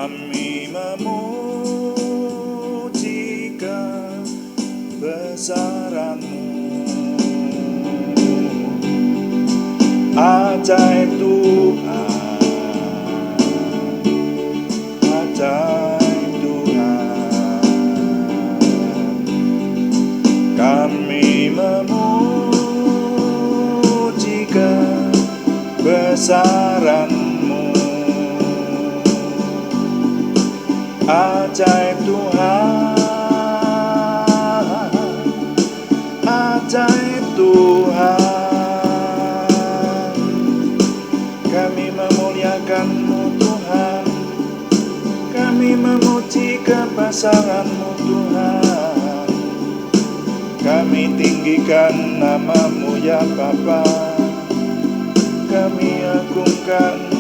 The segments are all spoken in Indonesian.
Kami memuji kebesaran-Mu, ajaib Tuhan, ajaib Tuhan. Kami memuji kebesaran-Mu, ajaib Tuhan, ajaib Tuhan. Kami memuliakan-Mu Tuhan, kami memuji kebesaran-Mu Tuhan. Kami tinggikan nama-Mu ya Bapa, kami agungkan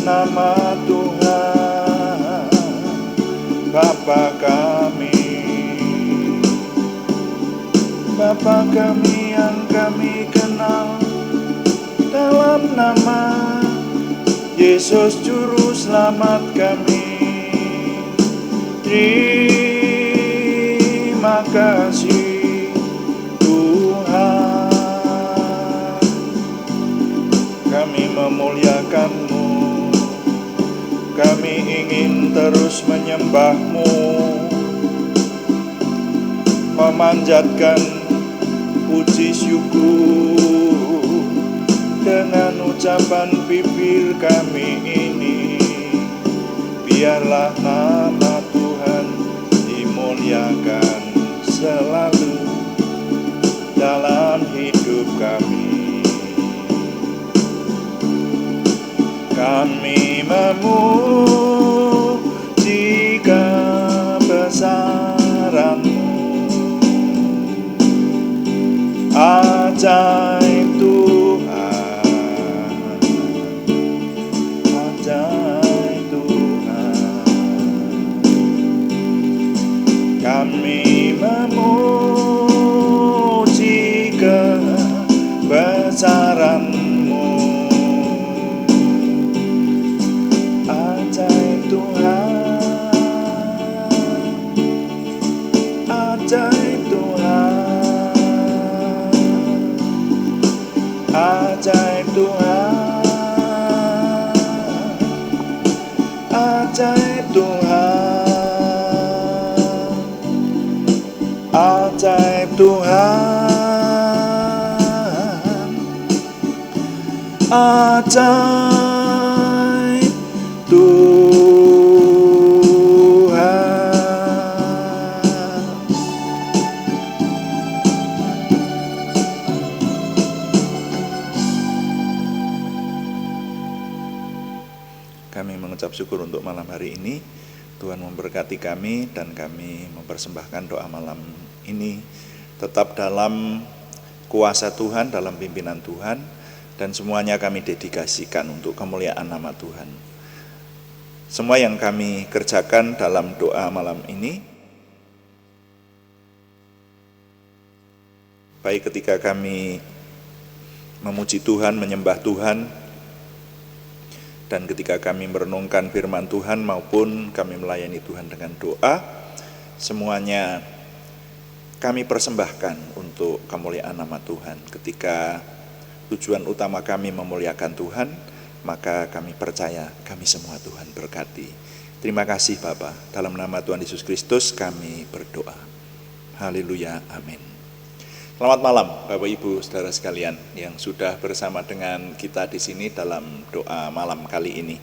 nama Tuhan, Bapa kami. Bapa kami yang kami kenal dalam nama Yesus Juru Selamat kami. Terima kasih Tuhan, kami memuliakan-Mu, kami ingin terus menyembah-Mu, memanjatkan puji syukur dengan ucapan bibir kami ini. Biarlah nama Tuhan dimuliakan selalu dalam hidup kami. Kami memuji kebesaran-Mu, ajaib Tuhan, ajaib Tuhan. Kami memuji kebesaran-Mu, ajaib Tuhan, ajaib Tuhan, ajaib Tuhan, ajaib Tuhan, ajaib Tuhan, ajaib Tuhan. Kami mengucap syukur untuk malam hari ini. Tuhan memberkati kami dan kami mempersembahkan doa malam ini tetap dalam kuasa Tuhan, dalam pimpinan Tuhan, dan semuanya kami dedikasikan untuk kemuliaan nama Tuhan. Semua yang kami kerjakan dalam doa malam ini, baik ketika kami memuji Tuhan, menyembah Tuhan, dan ketika kami merenungkan firman Tuhan maupun kami melayani Tuhan dengan doa, semuanya kami persembahkan untuk kemuliaan nama Tuhan. Ketika tujuan utama kami memuliakan Tuhan, maka kami percaya kami semua Tuhan berkati. Terima kasih Bapa, dalam nama Tuhan Yesus Kristus kami berdoa. Haleluya, amin. Selamat malam Bapak Ibu Saudara sekalian yang sudah bersama dengan kita di sini dalam doa malam kali ini.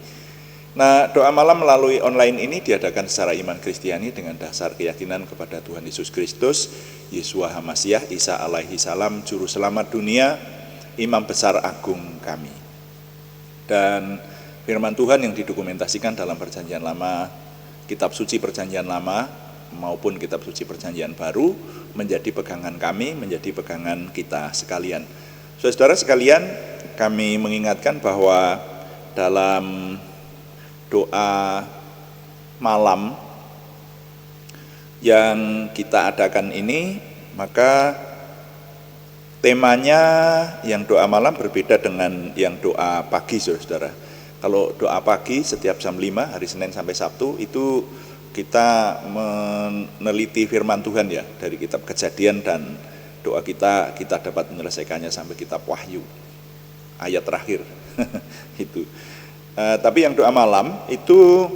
Nah, doa malam melalui online ini diadakan secara iman Kristiani dengan dasar keyakinan kepada Tuhan Yesus Kristus, Yeshua HaMasyiah, Isa alaihi salam, Juru Selamat dunia, Imam Besar Agung kami. Dan firman Tuhan yang didokumentasikan dalam Perjanjian Lama, Kitab Suci Perjanjian Lama maupun Kitab Suci Perjanjian Baru menjadi pegangan kami, menjadi pegangan kita sekalian. Saudara sekalian, kami mengingatkan bahwa dalam doa malam yang kita adakan ini, maka temanya yang doa malam berbeda dengan yang doa pagi, saudara. Kalau doa pagi setiap jam 5 hari Senin sampai Sabtu itu kita meneliti firman Tuhan ya dari kitab Kejadian, dan doa kita dapat menyelesaikannya sampai kitab Wahyu ayat terakhir itu. Tapi yang doa malam itu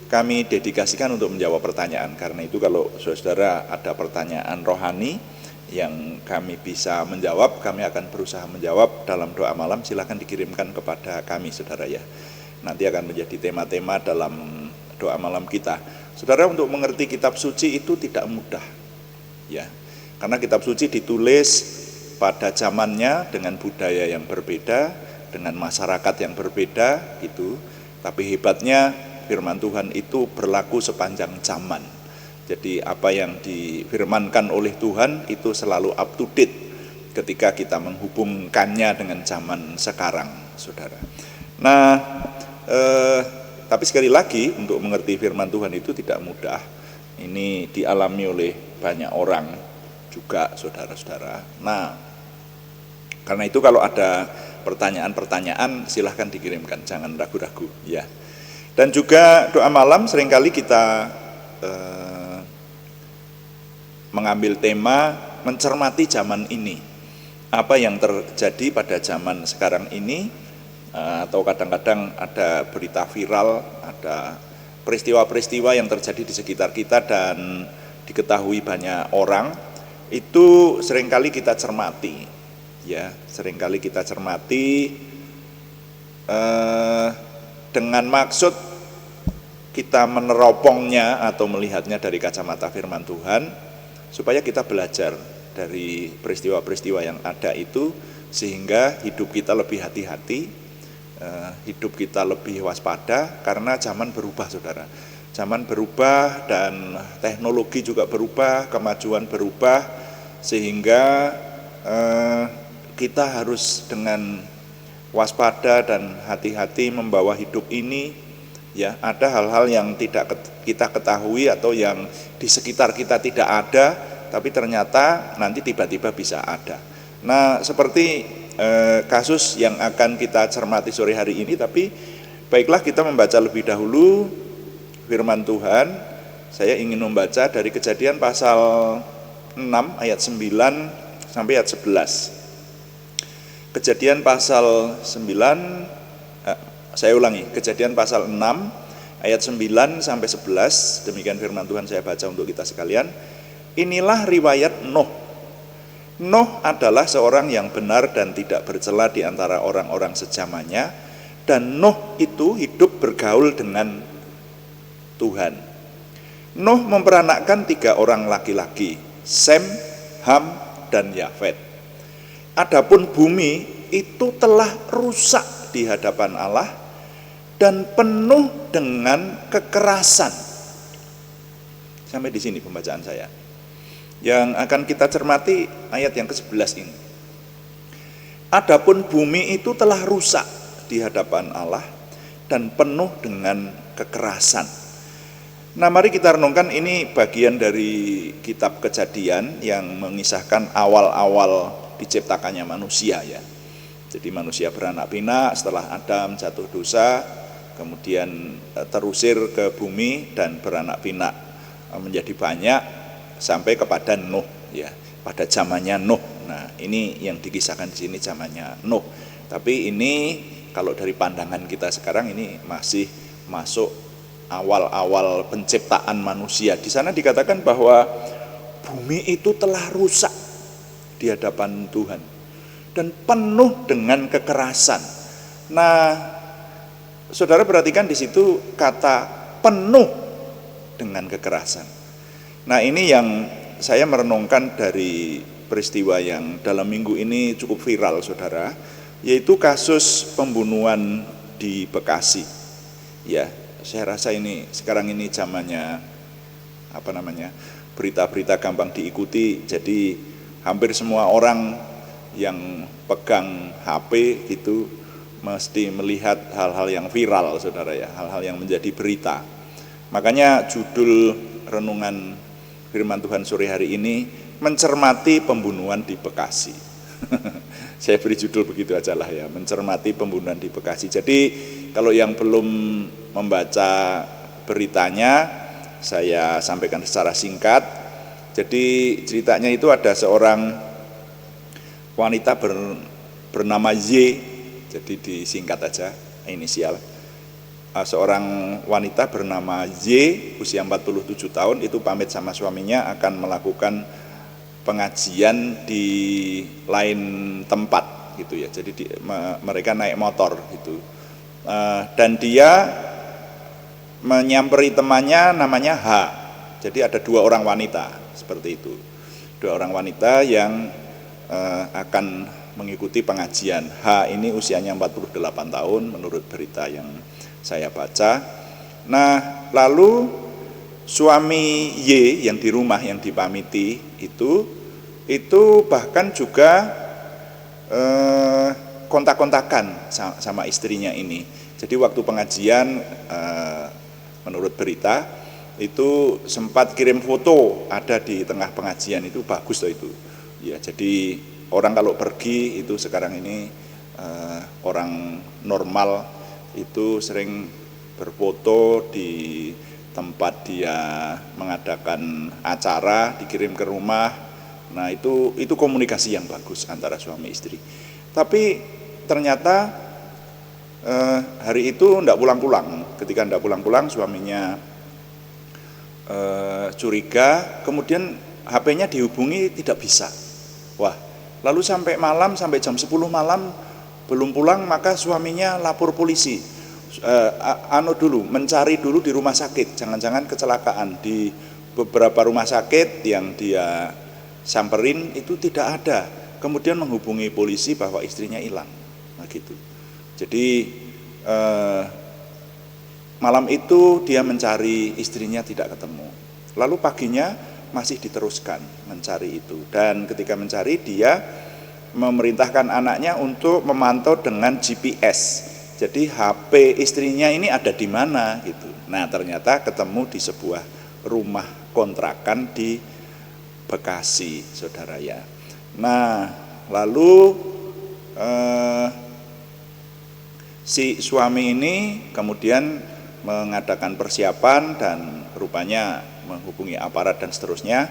kami dedikasikan untuk menjawab pertanyaan. Karena itu kalau saudara ada pertanyaan rohani yang kami bisa menjawab, kami akan berusaha menjawab dalam doa malam. Silakan dikirimkan kepada kami saudara ya. Nanti akan menjadi tema-tema dalam doa malam kita. Saudara, untuk mengerti kitab suci itu tidak mudah ya. Karena kitab suci ditulis pada zamannya dengan budaya yang berbeda, dengan masyarakat yang berbeda gitu. Tapi hebatnya firman Tuhan itu berlaku sepanjang zaman. Jadi apa yang difirmankan oleh Tuhan itu selalu up to date ketika kita menghubungkannya dengan zaman sekarang, saudara. Nah, tapi sekali lagi untuk mengerti firman Tuhan itu tidak mudah. Ini dialami oleh banyak orang juga, saudara-saudara. Nah, karena itu kalau ada pertanyaan-pertanyaan silahkan dikirimkan, jangan ragu-ragu ya. Dan juga doa malam seringkali kita mengambil tema mencermati zaman ini. Apa yang terjadi pada zaman sekarang ini, atau kadang-kadang ada berita viral, ada peristiwa-peristiwa yang terjadi di sekitar kita dan diketahui banyak orang, itu seringkali kita cermati ya, seringkali kita cermati dengan maksud kita meneropongnya atau melihatnya dari kacamata firman Tuhan, supaya kita belajar dari peristiwa-peristiwa yang ada itu, sehingga hidup kita lebih hati-hati, hidup kita lebih waspada, karena zaman berubah saudara. Zaman berubah dan teknologi juga berubah, kemajuan berubah, sehingga kita harus dengan waspada dan hati-hati membawa hidup ini. Ya, ada hal-hal yang tidak kita ketahui atau yang di sekitar kita tidak ada, tapi ternyata nanti tiba-tiba bisa ada. Nah, seperti kasus yang akan kita cermati sore hari ini, tapi baiklah kita membaca lebih dahulu firman Tuhan. Saya ingin membaca dari Kejadian pasal 6 ayat 9 sampai ayat 11. Kejadian pasal 9, saya ulangi, Kejadian pasal 6 ayat 9 sampai 11, demikian firman Tuhan saya baca untuk kita sekalian. Inilah riwayat Nuh. Nuh adalah seorang yang benar dan tidak bercela di antara orang-orang sejamannya, dan Nuh itu hidup bergaul dengan Tuhan. Nuh memperanakkan 3 orang laki-laki, Sem, Ham, dan Yafet. Adapun bumi itu telah rusak di hadapan Allah dan penuh dengan kekerasan. Sampai di sini pembacaan saya. Yang akan kita cermati ayat yang ke-11 ini. Adapun bumi itu telah rusak di hadapan Allah dan penuh dengan kekerasan. Nah, mari kita renungkan, ini bagian dari kitab Kejadian yang mengisahkan awal-awal diciptakannya manusia ya. Jadi manusia beranak pinak setelah Adam jatuh dosa, kemudian terusir ke bumi dan beranak pinak menjadi banyak sampai kepada Nuh ya, pada zamannya Nuh. Nah, ini yang dikisahkan di sini zamannya Nuh. Tapi ini kalau dari pandangan kita sekarang ini masih masuk awal-awal penciptaan manusia. Di sana dikatakan bahwa bumi itu telah rusak di hadapan Tuhan dan penuh dengan kekerasan. Nah, saudara perhatikan di situ kata penuh dengan kekerasan. Nah, ini yang saya merenungkan dari peristiwa yang dalam minggu ini cukup viral saudara, yaitu kasus pembunuhan di Bekasi. Ya, saya rasa ini sekarang ini zamannya berita-berita gampang diikuti, jadi hampir semua orang yang pegang HP itu mesti melihat hal-hal yang viral saudara ya, hal-hal yang menjadi berita. Makanya judul renungan firman Tuhan sore hari ini mencermati pembunuhan di Bekasi. Saya beri judul begitu aja lah ya, mencermati pembunuhan di Bekasi. Jadi kalau yang belum membaca beritanya, saya sampaikan secara singkat. Jadi ceritanya itu ada seorang wanita bernama Y, jadi disingkat aja inisial. Seorang wanita bernama Y, usia 47 tahun, itu pamit sama suaminya akan melakukan pengajian di lain tempat gitu ya. Jadi mereka naik motor gitu. Dan dia menyamperi temannya namanya H. Jadi ada 2 orang wanita seperti itu. 2 orang wanita yang akan mengikuti pengajian. H ini usianya 48 tahun menurut berita yang saya baca. Nah, lalu suami Y yang di rumah yang dipamiti itu bahkan juga kontak-kontakan sama istrinya ini. Jadi waktu pengajian menurut berita itu sempat kirim foto ada di tengah pengajian, itu bagus loh itu. Ya, jadi orang kalau pergi itu sekarang ini orang normal itu sering berfoto di tempat dia mengadakan acara, dikirim ke rumah. Nah itu komunikasi yang bagus antara suami istri. Tapi ternyata hari itu enggak pulang-pulang. Ketika enggak pulang-pulang, suaminya curiga, kemudian HP-nya dihubungi tidak bisa. Wah, lalu sampai malam, sampai jam 10 malam belum pulang, maka suaminya lapor polisi. Mencari dulu di rumah sakit, jangan-jangan kecelakaan. Di beberapa rumah sakit yang dia samperin itu tidak ada. Kemudian menghubungi polisi bahwa istrinya hilang. Nah gitu. Jadi malam itu dia mencari istrinya tidak ketemu. Lalu paginya masih diteruskan mencari itu. Dan ketika mencari, dia memerintahkan anaknya untuk memantau dengan GPS. Jadi HP istrinya ini ada di mana gitu. Nah ternyata ketemu di sebuah rumah kontrakan di Bekasi, saudara ya. Nah lalu si suami ini kemudian mengadakan persiapan dan rupanya menghubungi aparat dan seterusnya.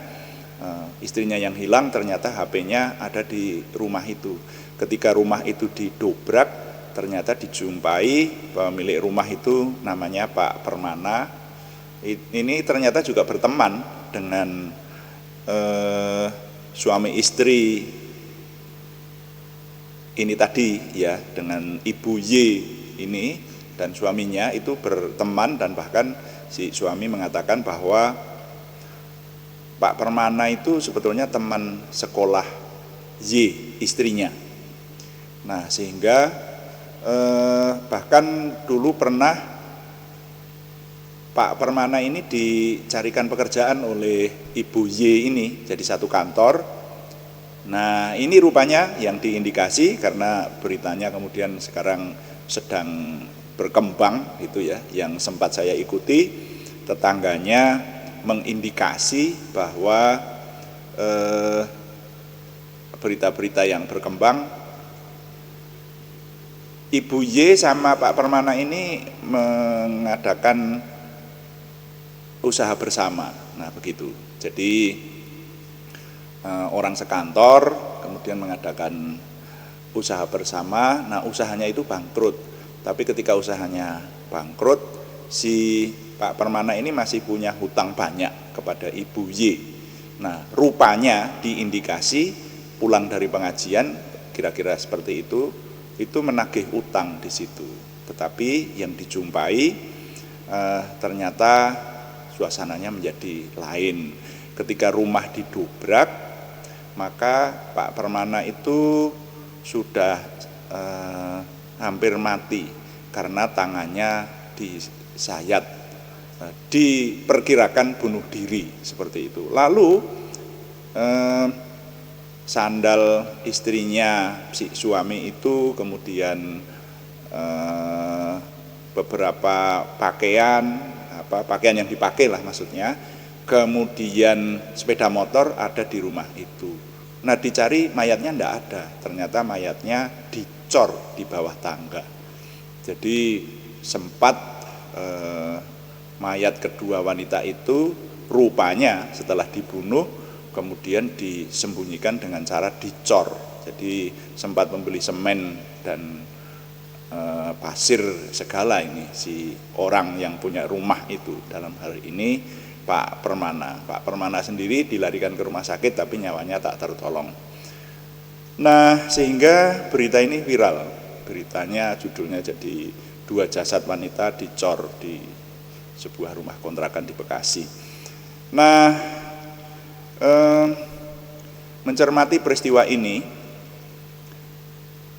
Istrinya yang hilang ternyata HP-nya ada di rumah itu. Ketika rumah itu didobrak, ternyata dijumpai pemilik rumah itu namanya Pak Permana. Ini ternyata juga berteman dengan suami istri ini tadi ya, dengan Ibu Y ini, dan suaminya itu berteman, dan bahkan si suami mengatakan bahwa Pak Permana itu sebetulnya teman sekolah Y istrinya. Nah sehingga bahkan dulu pernah Pak Permana ini dicarikan pekerjaan oleh Ibu Y ini jadi satu kantor. Nah ini rupanya yang diindikasi, karena beritanya kemudian sekarang sedang berkembang gitu ya, yang sempat saya ikuti, tetangganya mengindikasi bahwa berita-berita yang berkembang, Ibu Y sama Pak Permana ini mengadakan usaha bersama. Nah begitu. Jadi orang sekantor kemudian mengadakan usaha bersama. Nah usahanya itu bangkrut. Tapi ketika usahanya bangkrut, si Pak Permana ini masih punya hutang banyak kepada Ibu Y. Nah rupanya diindikasi pulang dari pengajian kira-kira seperti itu menagih utang di situ. Tetapi yang dijumpai ternyata suasananya menjadi lain. Ketika rumah didobrak, maka Pak Permana itu sudah hampir mati karena tangannya disayat. Diperkirakan bunuh diri seperti itu. Lalu sandal istrinya si suami itu, kemudian beberapa pakaian yang dipakai lah maksudnya, kemudian sepeda motor ada di rumah itu. Nah dicari mayatnya enggak ada, ternyata mayatnya dicor di bawah tangga. Jadi sempat mayat kedua wanita itu rupanya setelah dibunuh kemudian disembunyikan dengan cara dicor. Jadi sempat membeli semen dan pasir segala ini si orang yang punya rumah itu, dalam hal ini Pak Permana. Pak Permana sendiri dilarikan ke rumah sakit tapi nyawanya tak tertolong. Nah sehingga berita ini viral, beritanya judulnya jadi 2 jasad wanita dicor di sebuah rumah kontrakan di Bekasi. Nah mencermati peristiwa ini,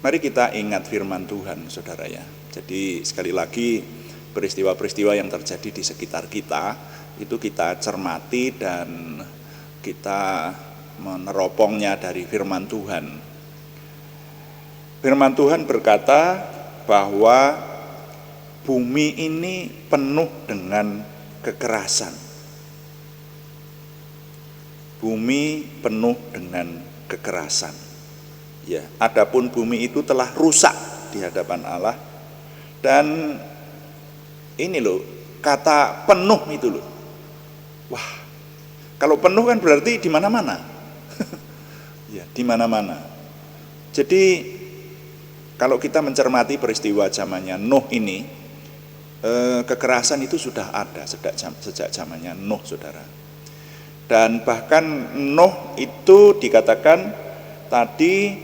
mari kita ingat firman Tuhan, saudara ya. Jadi sekali lagi peristiwa-peristiwa yang terjadi di sekitar kita itu kita cermati dan kita meneropongnya dari firman Tuhan. Firman Tuhan berkata bahwa bumi ini penuh dengan kekerasan. Bumi penuh dengan kekerasan. Ya, adapun bumi itu telah rusak di hadapan Allah. Dan ini loh, kata penuh itu loh. Wah, kalau penuh kan berarti di mana-mana. Ya, di mana-mana. Jadi kalau kita mencermati peristiwa zamannya Nuh ini, kekerasan itu sudah ada sejak zamannya Nuh, saudara. Dan bahkan Nuh itu dikatakan tadi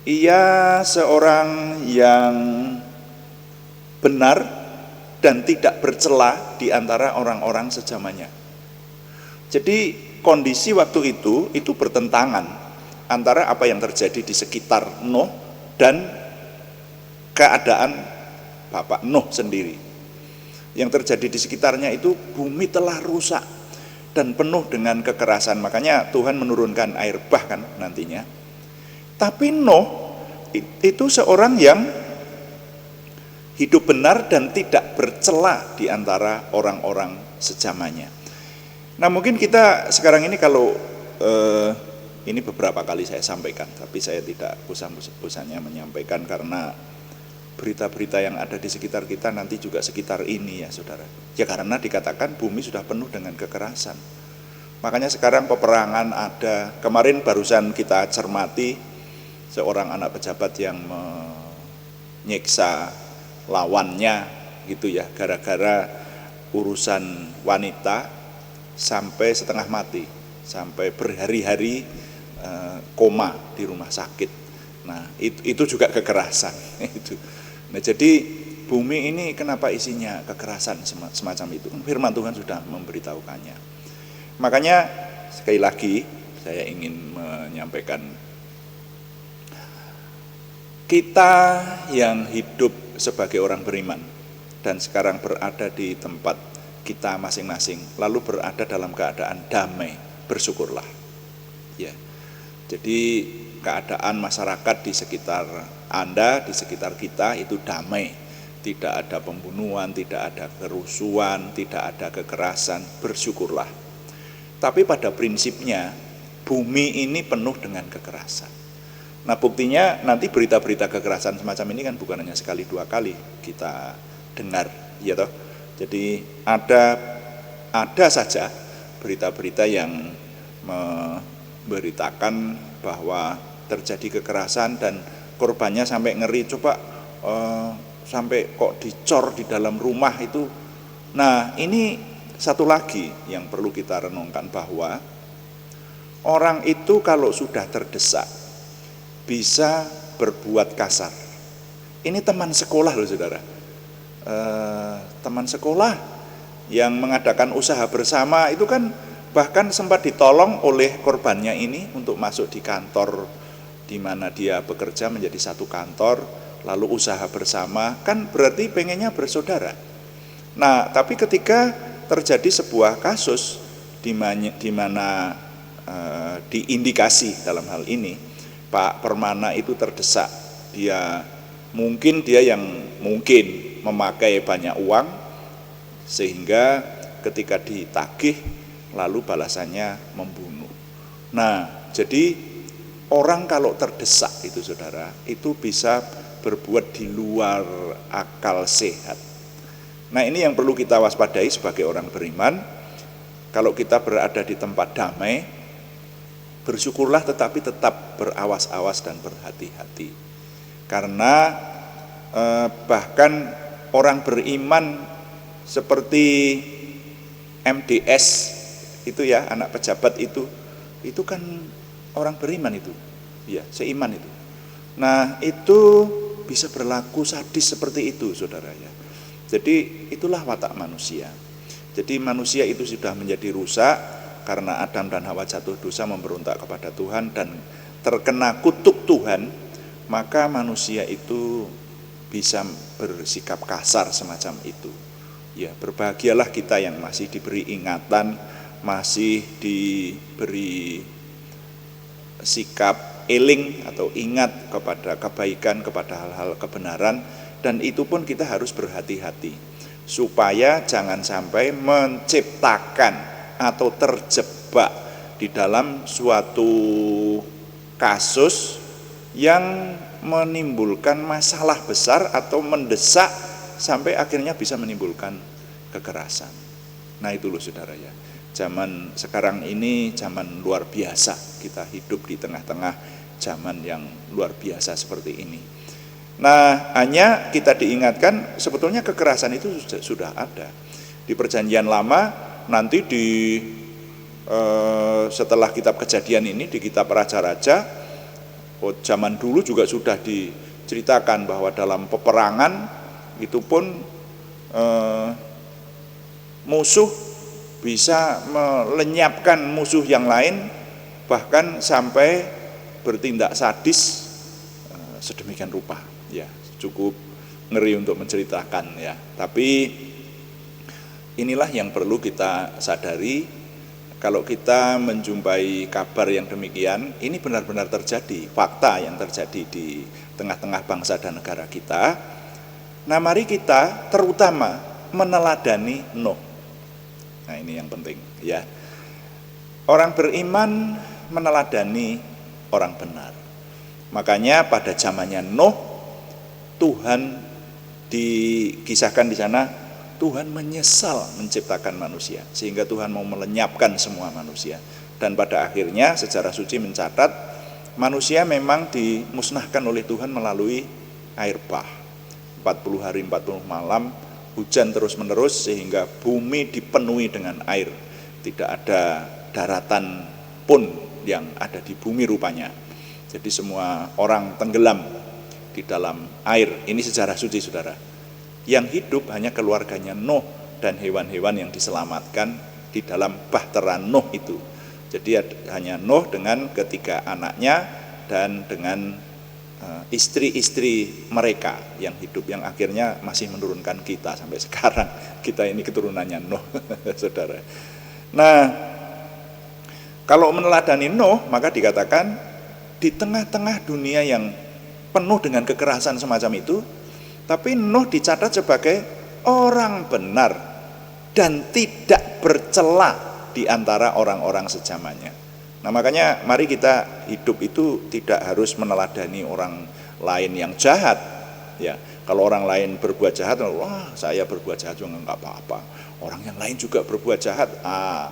ia seorang yang benar dan tidak bercela di antara orang-orang sezamannya. Jadi kondisi waktu itu bertentangan antara apa yang terjadi di sekitar Nuh dan keadaan Bapak Nuh sendiri. Yang terjadi di sekitarnya itu bumi telah rusak dan penuh dengan kekerasan. Makanya Tuhan menurunkan air bah kan nantinya. Tapi Nuh itu seorang yang hidup benar dan tidak bercela di antara orang-orang sezamannya. Nah mungkin kita sekarang ini kalau ini beberapa kali saya sampaikan, tapi saya tidak bosan-bosannya menyampaikan karena berita-berita yang ada di sekitar kita nanti juga sekitar ini ya saudara. Ya karena dikatakan bumi sudah penuh dengan kekerasan. Makanya sekarang peperangan ada. Kemarin barusan kita cermati seorang anak pejabat yang menyiksa lawannya gitu ya, gara-gara urusan wanita sampai setengah mati, sampai berhari-hari koma di rumah sakit. Nah itu juga kekerasan itu. Nah jadi bumi ini kenapa isinya kekerasan semacam itu? Firman Tuhan sudah memberitahukannya. Makanya sekali lagi saya ingin menyampaikan, kita yang hidup sebagai orang beriman dan sekarang berada di tempat kita masing-masing, lalu berada dalam keadaan damai, bersyukurlah. Ya. Jadi keadaan masyarakat di sekitar Anda, di sekitar kita itu damai, tidak ada pembunuhan, tidak ada kerusuhan, tidak ada kekerasan, bersyukurlah. Tapi pada prinsipnya bumi ini penuh dengan kekerasan. Nah buktinya nanti berita-berita kekerasan semacam ini kan bukan hanya sekali 2 kali kita dengar, ya toh. Jadi ada saja berita-berita yang memberitakan bahwa terjadi kekerasan dan korbannya sampai ngeri, coba sampai kok dicor di dalam rumah itu. Nah ini satu lagi yang perlu kita renungkan, bahwa orang itu kalau sudah terdesak bisa berbuat kasar. Ini teman sekolah loh saudara, teman sekolah yang mengadakan usaha bersama itu kan bahkan sempat ditolong oleh korbannya ini untuk masuk di kantor di mana dia bekerja menjadi satu kantor, lalu usaha bersama, kan berarti pengennya bersaudara. Nah tapi ketika terjadi sebuah kasus di mana diindikasi dalam hal ini Pak Permana itu terdesak, mungkin dia yang memakai banyak uang sehingga ketika ditagih lalu balasannya membunuh. Nah Jadi orang kalau terdesak itu saudara, itu bisa berbuat di luar akal sehat. Nah ini yang perlu kita waspadai sebagai orang beriman. Kalau kita berada di tempat damai, bersyukurlah tetapi tetap berawas-awas dan berhati-hati. Karena bahkan orang beriman seperti MDS itu ya, anak pejabat itu kan orang beriman itu, ya seiman itu. Nah itu bisa berlaku sadis seperti itu saudara ya. Jadi itulah watak manusia. Jadi manusia itu sudah menjadi rusak karena Adam dan Hawa jatuh dosa, memberontak kepada Tuhan dan terkena kutuk Tuhan. Maka manusia itu bisa bersikap kasar semacam itu. Ya berbahagialah kita yang masih diberi ingatan, masih diberi sikap eling atau ingat kepada kebaikan, kepada hal-hal kebenaran, dan itu pun kita harus berhati-hati supaya jangan sampai menciptakan atau terjebak di dalam suatu kasus yang menimbulkan masalah besar atau mendesak sampai akhirnya bisa menimbulkan kekerasan. Nah itu loh saudara ya, zaman sekarang ini zaman luar biasa, kita hidup di tengah-tengah zaman yang luar biasa seperti ini. Nah hanya kita diingatkan sebetulnya kekerasan itu sudah ada di perjanjian lama. Nanti setelah kitab Kejadian ini di kitab Raja-Raja, zaman dulu juga sudah diceritakan bahwa dalam peperangan itu pun musuh bisa melenyapkan musuh yang lain, bahkan sampai bertindak sadis sedemikian rupa. Ya, cukup ngeri untuk menceritakan ya. Tapi inilah yang perlu kita sadari, kalau kita menjumpai kabar yang demikian, ini benar-benar terjadi, fakta yang terjadi di tengah-tengah bangsa dan negara kita. Nah, mari kita terutama meneladani Nuh. Nah, ini yang penting ya. Orang beriman meneladani orang benar. Makanya pada zamannya Nuh, Tuhan dikisahkan di sana, Tuhan menyesal menciptakan manusia sehingga Tuhan mau melenyapkan semua manusia. Dan pada akhirnya sejarah suci mencatat manusia memang dimusnahkan oleh Tuhan melalui air bah. 40 hari 40 malam hujan terus menerus sehingga bumi dipenuhi dengan air. Tidak ada daratan pun yang ada di bumi rupanya. Jadi semua orang tenggelam di dalam air. Ini sejarah suci saudara. Yang hidup hanya keluarganya Nuh dan hewan-hewan yang diselamatkan di dalam bahtera Nuh itu. Jadi hanya Nuh dengan ketiga anaknya dan dengan istri-istri mereka yang hidup, yang akhirnya masih menurunkan kita sampai sekarang. Kita ini keturunannya Nuh saudara. Nah kalau meneladani Nuh, maka dikatakan di tengah-tengah dunia yang penuh dengan kekerasan semacam itu, tapi Nuh dicatat sebagai orang benar dan tidak bercela di antara orang-orang sejamannya. Nah makanya mari kita hidup itu tidak harus meneladani orang lain yang jahat. Ya, kalau orang lain berbuat jahat, wah saya berbuat jahat juga enggak apa-apa. Orang yang lain juga berbuat jahat,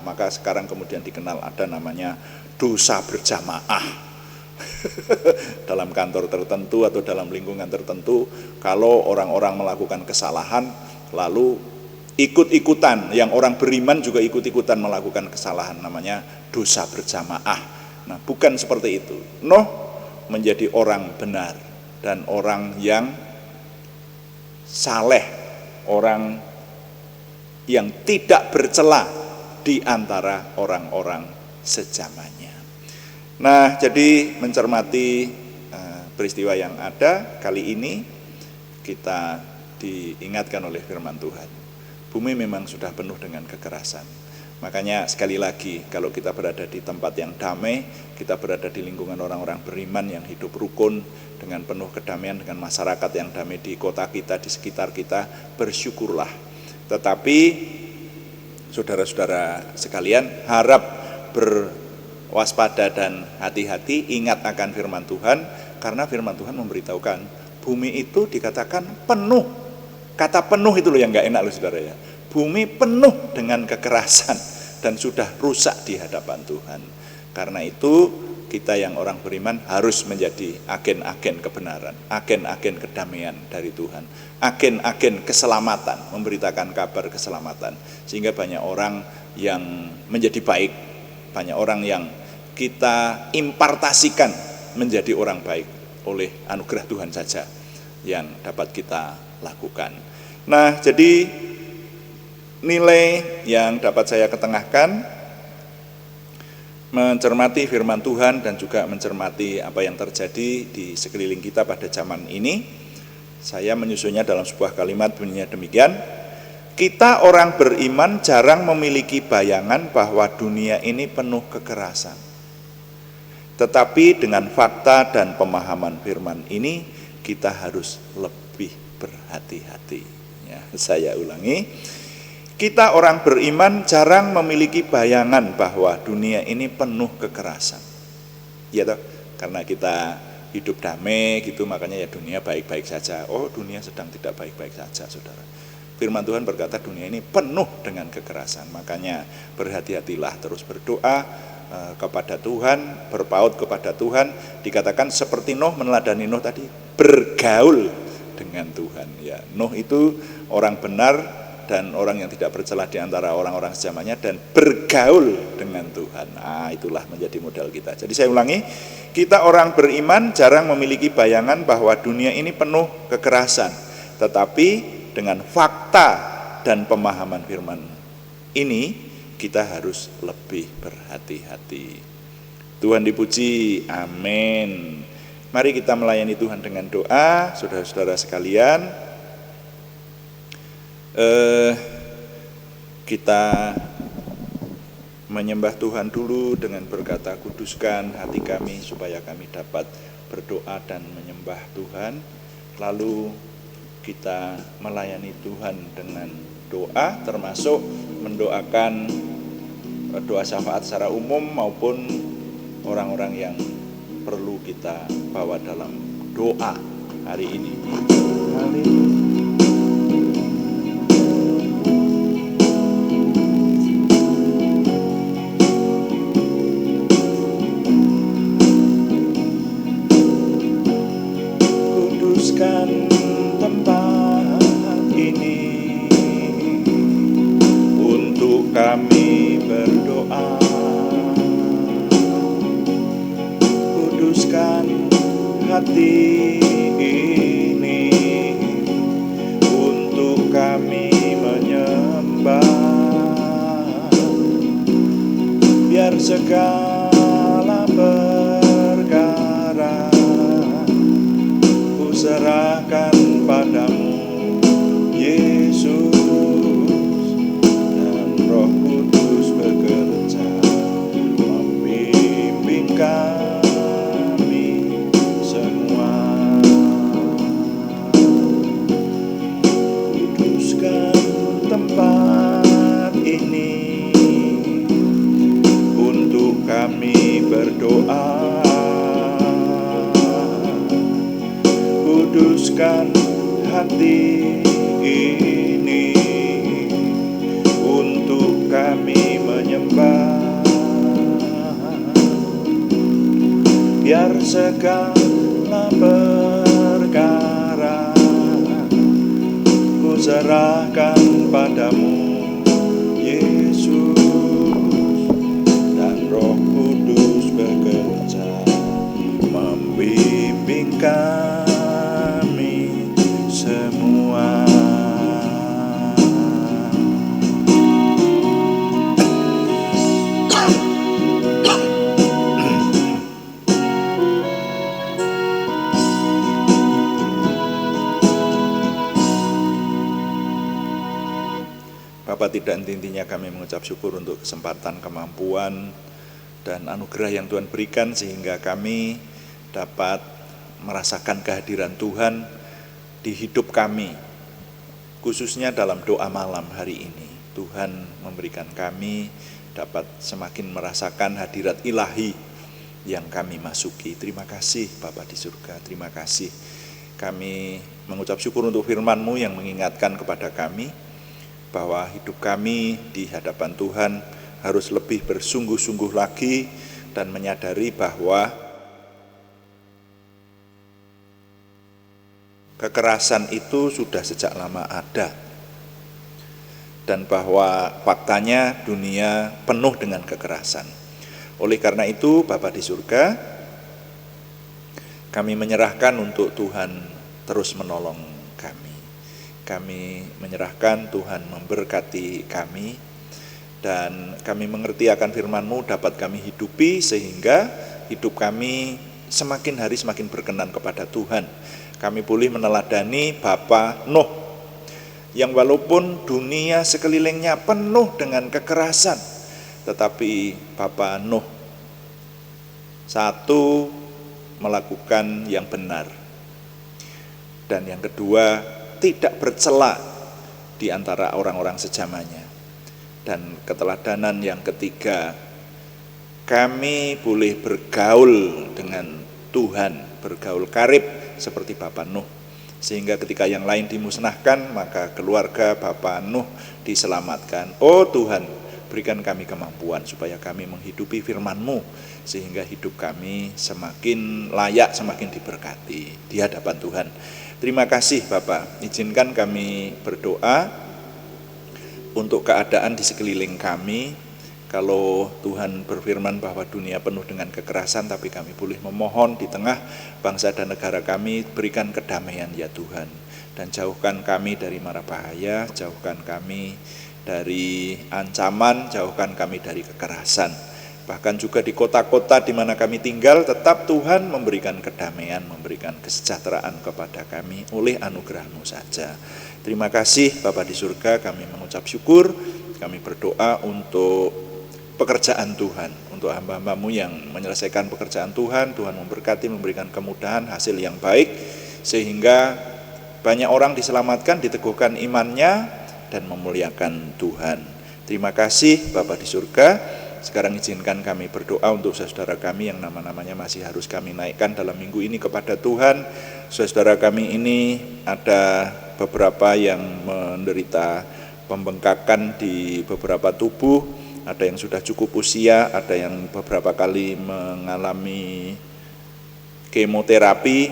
maka sekarang kemudian dikenal ada namanya dosa berjamaah. Dalam kantor tertentu atau dalam lingkungan tertentu, kalau orang-orang melakukan kesalahan lalu ikut-ikutan, yang orang beriman juga ikut-ikutan melakukan kesalahan, namanya dosa berjamaah. Nah bukan seperti itu. Nuh menjadi orang benar dan orang yang saleh, orang yang tidak bercela di antara orang-orang sejamannya. Nah, jadi mencermati peristiwa yang ada kali ini, kita diingatkan oleh firman Tuhan. Bumi memang sudah penuh dengan kekerasan. Makanya sekali lagi, kalau kita berada di tempat yang damai, kita berada di lingkungan orang-orang beriman yang hidup rukun dengan penuh kedamaian, dengan masyarakat yang damai di kota kita, di sekitar kita, bersyukurlah. Tetapi saudara-saudara sekalian, harap waspada dan hati-hati, ingat akan firman Tuhan, karena firman Tuhan memberitahukan bumi itu dikatakan penuh. Kata penuh itu loh yang gak enak loh saudara ya. Bumi penuh dengan kekerasan dan sudah rusak di hadapan Tuhan. Karena itu kita yang orang beriman harus menjadi agen-agen kebenaran, agen-agen kedamaian dari Tuhan, agen-agen keselamatan, memberitakan kabar keselamatan. Sehingga banyak orang yang menjadi baik, banyak orang yang kita impartasikan menjadi orang baik oleh anugerah Tuhan saja yang dapat kita lakukan. Nah, jadi nilai yang dapat saya ketengahkan, mencermati firman Tuhan dan juga mencermati apa yang terjadi di sekeliling kita pada zaman ini. Saya menyusunnya dalam sebuah kalimat bunyinya demikian: kita orang beriman jarang memiliki bayangan bahwa dunia ini penuh kekerasan. Tetapi dengan fakta dan pemahaman firman ini, kita harus lebih berhati-hati. Ya, saya ulangi, kita orang beriman jarang memiliki bayangan bahwa dunia ini penuh kekerasan. Ya toh, karena kita hidup damai gitu, makanya ya dunia baik-baik saja. Oh, dunia sedang tidak baik-baik saja, saudara. Firman Tuhan berkata dunia ini penuh dengan kekerasan. Makanya berhati-hatilah, terus berdoa kepada Tuhan, berpaut kepada Tuhan. Dikatakan seperti Nuh, meneladani Nuh tadi, bergaul dengan Tuhan. Ya, Nuh itu orang benar dan orang yang tidak bercela di antara orang-orang sejamannya dan bergaul dengan Tuhan. Nah, itulah menjadi modal kita. Jadi saya ulangi, kita orang beriman jarang memiliki bayangan bahwa dunia ini penuh kekerasan. Tetapi dengan fakta dan pemahaman firman ini, kita harus lebih berhati-hati. Tuhan dipuji, amin. Mari kita melayani Tuhan dengan doa, saudara-saudara sekalian. Kita menyembah Tuhan dulu dengan berkata, kuduskan hati kami supaya kami dapat berdoa dan menyembah Tuhan. Lalu kita melayani Tuhan dengan doa, termasuk mendoakan doa syafaat secara umum maupun orang-orang yang perlu kita bawa dalam doa hari ini. Kuduskan tempat ini untuk kami berdoa. Kuduskan hati ini untuk kami menyembah. Biar segala perkara ku serahkan padamu, Yesus, dan Roh Kudus bekerja membimbing kami semua. Kuduskan tempat ini untuk kami berdoa. Kuduskan hati ini untuk kami menyembah. Biar segala perkara ku serahkan padamu, Yesus, dan Roh Kudus bekerja membimbing kami semua. Bapa, tidak henti-hentinya kami mengucap syukur untuk kesempatan, kemampuan, dan anugerah yang Tuhan berikan sehingga kami dapat merasakan kehadiran Tuhan di hidup kami, khususnya dalam doa malam hari ini. Tuhan memberikan kami dapat semakin merasakan hadirat ilahi yang kami masuki. Terima kasih Bapa di surga, terima kasih. Kami mengucap syukur untuk firman-Mu yang mengingatkan kepada kami bahwa hidup kami di hadapan Tuhan harus lebih bersungguh-sungguh lagi dan menyadari bahwa kekerasan itu sudah sejak lama ada, dan bahwa faktanya dunia penuh dengan kekerasan. Oleh karena itu, Bapa di surga, kami menyerahkan untuk Tuhan terus menolong kami. Kami menyerahkan Tuhan memberkati kami, dan kami mengerti akan firman-Mu dapat kami hidupi sehingga hidup kami semakin hari semakin berkenan kepada Tuhan. Kami boleh meneladani Bapa Nuh yang walaupun dunia sekelilingnya penuh dengan kekerasan, tetapi Bapa Nuh satu melakukan yang benar, dan yang kedua tidak bercela di antara orang-orang sejamannya, dan keteladanan yang ketiga kami boleh bergaul dengan Tuhan, bergaul karib seperti Bapa Nuh, sehingga ketika yang lain dimusnahkan maka keluarga Bapa Nuh diselamatkan. Oh Tuhan, berikan kami kemampuan supaya kami menghidupi firman-Mu sehingga hidup kami semakin layak, semakin diberkati di hadapan Tuhan. Terima kasih Bapa. Izinkan kami berdoa untuk keadaan di sekeliling kami. Kalau Tuhan berfirman bahwa dunia penuh dengan kekerasan, tapi kami boleh memohon di tengah bangsa dan negara kami, berikan kedamaian ya Tuhan, dan jauhkan kami dari mara bahaya, jauhkan kami dari ancaman, jauhkan kami dari kekerasan. Bahkan juga di kota-kota di mana kami tinggal, tetap Tuhan memberikan kedamaian, memberikan kesejahteraan kepada kami oleh anugerah-Mu saja. Terima kasih Bapa di surga, kami mengucap syukur, kami berdoa untuk pekerjaan Tuhan, untuk hamba-hamba-Mu yang menyelesaikan pekerjaan Tuhan. Tuhan memberkati, memberikan kemudahan, hasil yang baik, sehingga banyak orang diselamatkan, diteguhkan imannya, dan memuliakan Tuhan. Terima kasih Bapa di surga. Sekarang izinkan kami berdoa untuk saudara kami yang nama-namanya masih harus kami naikkan dalam minggu ini kepada Tuhan. Saudara kami ini ada beberapa yang menderita pembengkakan di beberapa tubuh, ada yang sudah cukup usia, ada yang beberapa kali mengalami kemoterapi,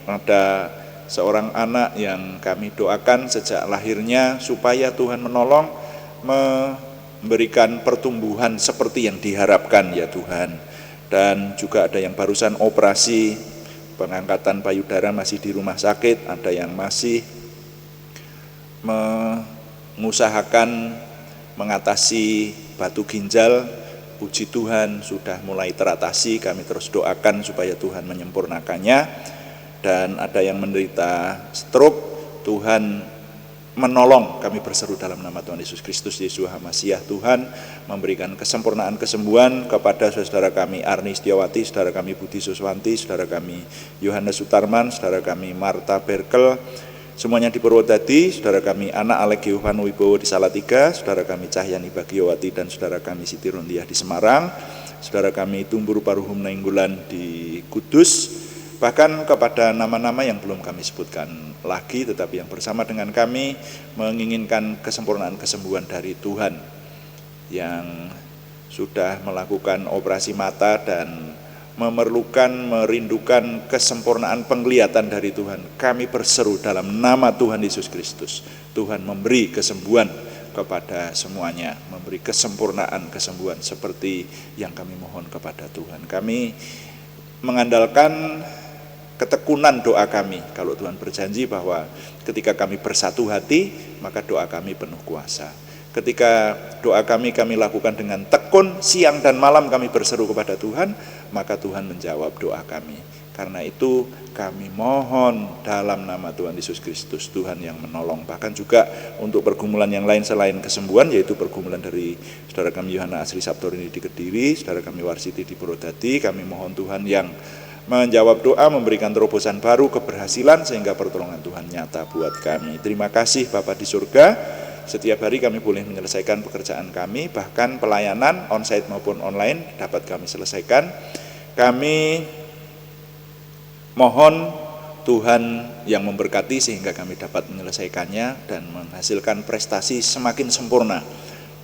ada seorang anak yang kami doakan sejak lahirnya supaya Tuhan menolong memberikan pertumbuhan seperti yang diharapkan ya Tuhan. Dan juga ada yang barusan operasi pengangkatan payudara masih di rumah sakit, ada yang masih mengusahakan mengatasi batu ginjal. Puji Tuhan sudah mulai teratasi, kami terus doakan supaya Tuhan menyempurnakannya. Dan ada yang menderita stroke, Tuhan menolong, kami berseru dalam nama Tuhan Yesus Kristus, Yesus Hamasiah. Tuhan memberikan kesempurnaan kesembuhan kepada saudara kami Arni Setiawati, saudara kami Budi Suswanti, saudara kami Yohanes Sutarman, saudara kami Marta Berkel, semuanya di Purwodadi, saudara kami Anak Alek Yohan Wibowo di Salatiga, saudara kami Cahyani Bagiowati dan saudara kami Siti Rondiah di Semarang, saudara kami Tumburu Paruhum Nainggolan di Kudus, bahkan kepada nama-nama yang belum kami sebutkan lagi, tetapi yang bersama dengan kami menginginkan kesempurnaan kesembuhan dari Tuhan, yang sudah melakukan operasi mata dan merindukan kesempurnaan penglihatan dari Tuhan. Kami berseru dalam nama Tuhan Yesus Kristus, Tuhan memberi kesembuhan kepada semuanya, memberi kesempurnaan kesembuhan seperti yang kami mohon kepada Tuhan. Kami mengandalkan ketekunan doa kami, kalau Tuhan berjanji bahwa ketika kami bersatu hati, maka doa kami penuh kuasa. Ketika doa kami lakukan dengan tekun, siang dan malam kami berseru kepada Tuhan, maka Tuhan menjawab doa kami. Karena itu kami mohon dalam nama Tuhan Yesus Kristus, Tuhan yang menolong. Bahkan juga untuk pergumulan yang lain selain kesembuhan, yaitu pergumulan dari saudara kami Yohana Asri Sabtorini di Kediri, saudara kami Warsiti di Purwodadi, kami mohon Tuhan yang menjawab doa, memberikan terobosan baru, keberhasilan, sehingga pertolongan Tuhan nyata buat kami. Terima kasih Bapa di surga. setiap hari kami boleh menyelesaikan pekerjaan kami, bahkan pelayanan onsite maupun online dapat kami selesaikan. Kami mohon Tuhan yang memberkati sehingga kami dapat menyelesaikannya dan menghasilkan prestasi semakin sempurna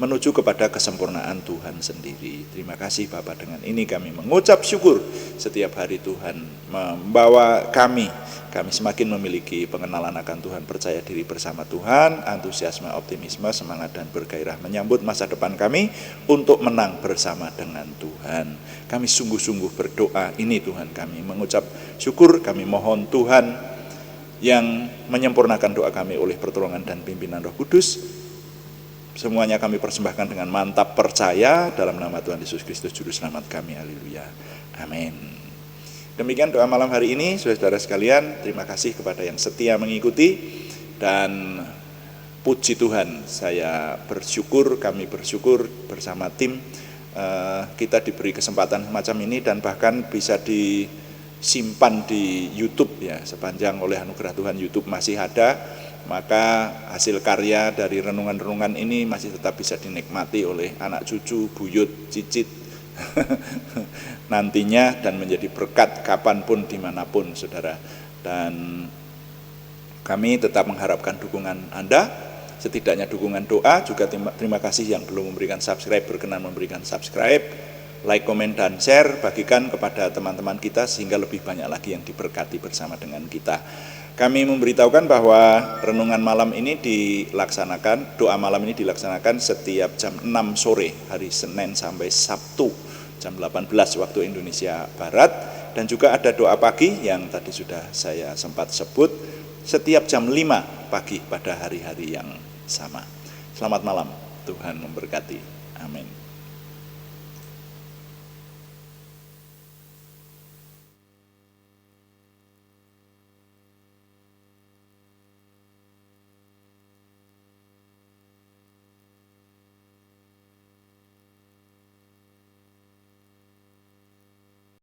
menuju kepada kesempurnaan Tuhan sendiri. Terima kasih Bapak, dengan ini kami mengucap syukur setiap hari Tuhan membawa kami semakin memiliki pengenalan akan Tuhan, percaya diri bersama Tuhan, antusiasme, optimisme, semangat dan bergairah menyambut masa depan kami untuk menang bersama dengan Tuhan. Kami sungguh-sungguh berdoa ini Tuhan, kami mengucap syukur, kami mohon Tuhan yang menyempurnakan doa kami oleh pertolongan dan pimpinan Roh Kudus. Semuanya kami persembahkan dengan mantap percaya dalam nama Tuhan Yesus Kristus Juru Selamat kami. Haleluya. Amin. Demikian doa malam hari ini, saudara sekalian. Terima kasih kepada yang setia mengikuti dan puji Tuhan, saya bersyukur, kami bersyukur bersama tim kita diberi kesempatan semacam ini dan bahkan bisa disimpan di YouTube ya, sepanjang oleh anugerah Tuhan YouTube masih ada. Maka hasil karya dari renungan-renungan ini masih tetap bisa dinikmati oleh anak cucu, buyut, cicit nantinya dan menjadi berkat kapanpun dimanapun saudara. Dan kami tetap mengharapkan dukungan Anda, setidaknya dukungan doa, juga terima kasih yang belum memberikan subscribe, berkenan memberikan subscribe, like, komen, dan share, bagikan kepada teman-teman kita sehingga lebih banyak lagi yang diberkati bersama dengan kita. Kami memberitahukan bahwa renungan malam ini dilaksanakan, doa malam ini dilaksanakan setiap jam 6 sore, hari Senin sampai Sabtu, jam 18 waktu Indonesia Barat. Dan juga ada doa pagi yang tadi sudah saya sempat sebut, setiap jam 5 pagi pada hari-hari yang sama. Selamat malam, Tuhan memberkati. Amin.